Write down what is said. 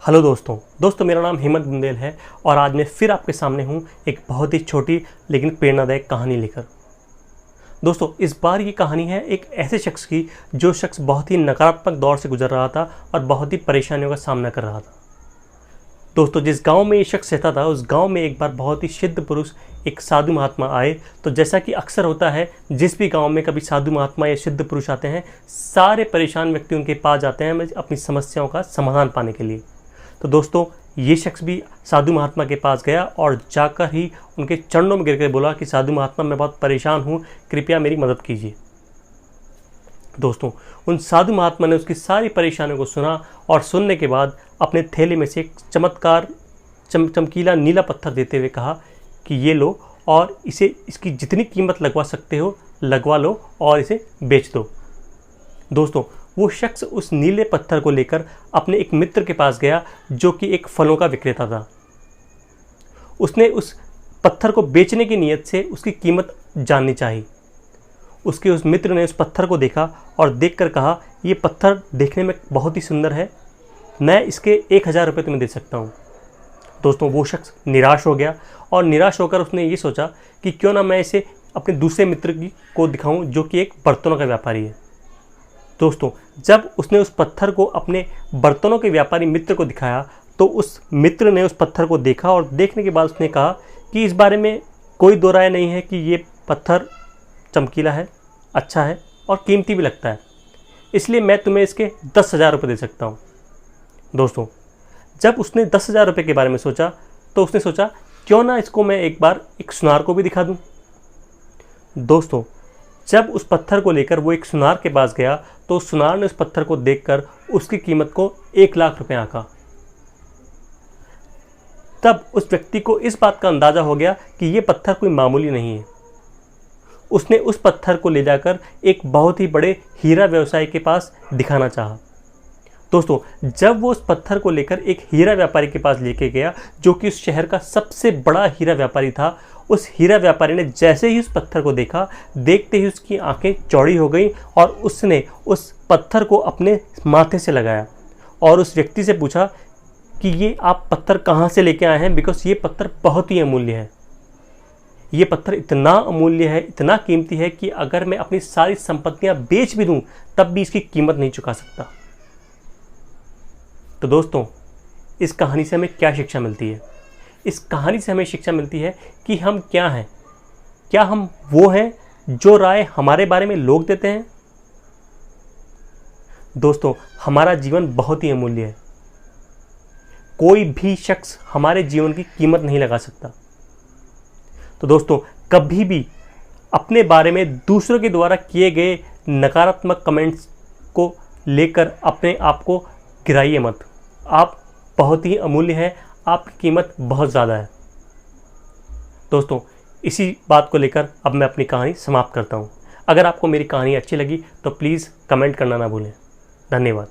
Hello दोस्तों मेरा नाम हेमंत बुंदेल है और आज मैं फिर आपके सामने हूँ एक बहुत ही छोटी लेकिन प्रेरणादायक कहानी लेकर। दोस्तों इस बार ये कहानी है एक ऐसे शख्स की जो शख्स बहुत ही नकारात्मक दौर से गुजर रहा था और बहुत ही परेशानियों का सामना कर रहा था। दोस्तों जिस गांव में ये शख्स रहता था उस गांव में एक बार बहुत ही सिद्ध पुरुष एक साधु महात्मा आए। तो जैसा कि अक्सर होता है, जिस भी गांव में कभी साधु महात्मा या सिद्ध पुरुष आते हैं, सारे परेशान व्यक्ति उनके पास जाते हैं अपनी समस्याओं का समाधान पाने के लिए। तो दोस्तों ये शख्स भी साधु महात्मा के पास गया और जाकर ही उनके चरणों में गिरकर बोला कि साधु महात्मा मैं बहुत परेशान हूँ, कृपया मेरी मदद कीजिए। दोस्तों उन साधु महात्मा ने उसकी सारी परेशानियों को सुना और सुनने के बाद अपने थैले में से एक चमकीला नीला पत्थर देते हुए कहा कि ये लो और इसकी जितनी कीमत लगवा सकते हो लगवा लो और इसे बेच दो। दोस्तों वो शख्स उस नीले पत्थर को लेकर अपने एक मित्र के पास गया जो कि एक फलों का विक्रेता था। उसने उस पत्थर को बेचने की नीयत से उसकी कीमत जाननी चाहिए। उसके उस मित्र ने उस पत्थर को देखा और देखकर कहा, ये पत्थर देखने में बहुत ही सुंदर है, मैं इसके 1000 रुपये तुम्हें दे सकता हूँ। दोस्तों वो शख्स निराश हो गया और निराश होकर उसने ये सोचा कि क्यों ना मैं इसे अपने दूसरे मित्र को दिखाऊं जो कि एक बर्तनों का व्यापारी है। दोस्तों जब उसने उस पत्थर को अपने बर्तनों के व्यापारी मित्र को दिखाया तो उस मित्र ने उस पत्थर को देखा और देखने के बाद उसने कहा कि इस बारे में कोई दो राय नहीं है कि ये पत्थर चमकीला है, अच्छा है और कीमती भी लगता है, इसलिए मैं तुम्हें इसके 10,000 रुपये दे सकता हूँ। दोस्तों जब उसने 10,000 रुपये के बारे में सोचा तो उसने सोचा क्यों ना इसको मैं एक बार एक सुनार को भी दिखा दूँ। दोस्तों जब उस पत्थर को लेकर वो एक सुनार के पास गया तो सुनार ने उस पत्थर को देखकर उसकी कीमत को 1,00,000 रुपये आंका। तब उस व्यक्ति को इस बात का अंदाजा हो गया कि ये पत्थर कोई मामूली नहीं है। उसने उस पत्थर को ले जाकर एक बहुत ही बड़े हीरा व्यवसायी के पास दिखाना चाहा। दोस्तों जब वो उस पत्थर को लेकर एक हीरा व्यापारी के पास लेके गया जो कि उस शहर का सबसे बड़ा हीरा व्यापारी था, उस हीरा व्यापारी ने जैसे ही उस पत्थर को देखा, देखते ही उसकी आंखें चौड़ी हो गईं और उसने उस पत्थर को अपने माथे से लगाया और उस व्यक्ति से पूछा कि ये आप पत्थर कहाँ से लेके आए हैं, बिकॉज ये पत्थर बहुत ही अमूल्य है। ये पत्थर इतना अमूल्य है, इतना कीमती है कि अगर मैं अपनी सारी संपत्तियां बेच भी दूं तब भी इसकी कीमत नहीं चुका सकता। तो दोस्तों इस कहानी से हमें क्या शिक्षा मिलती है? इस कहानी से हमें शिक्षा मिलती है कि हम क्या हैं। क्या हम वो हैं जो राय हमारे बारे में लोग देते हैं? दोस्तों हमारा जीवन बहुत ही अमूल्य है, कोई भी शख्स हमारे जीवन की कीमत नहीं लगा सकता। तो दोस्तों कभी भी अपने बारे में दूसरों के द्वारा किए गए नकारात्मक कमेंट्स को लेकर अपने आप को गिराइए मत। आप बहुत ही अमूल्य हैं, आपकी कीमत बहुत ज़्यादा है। दोस्तों इसी बात को लेकर अब मैं अपनी कहानी समाप्त करता हूँ। अगर आपको मेरी कहानी अच्छी लगी तो प्लीज़ कमेंट करना ना भूलें। धन्यवाद।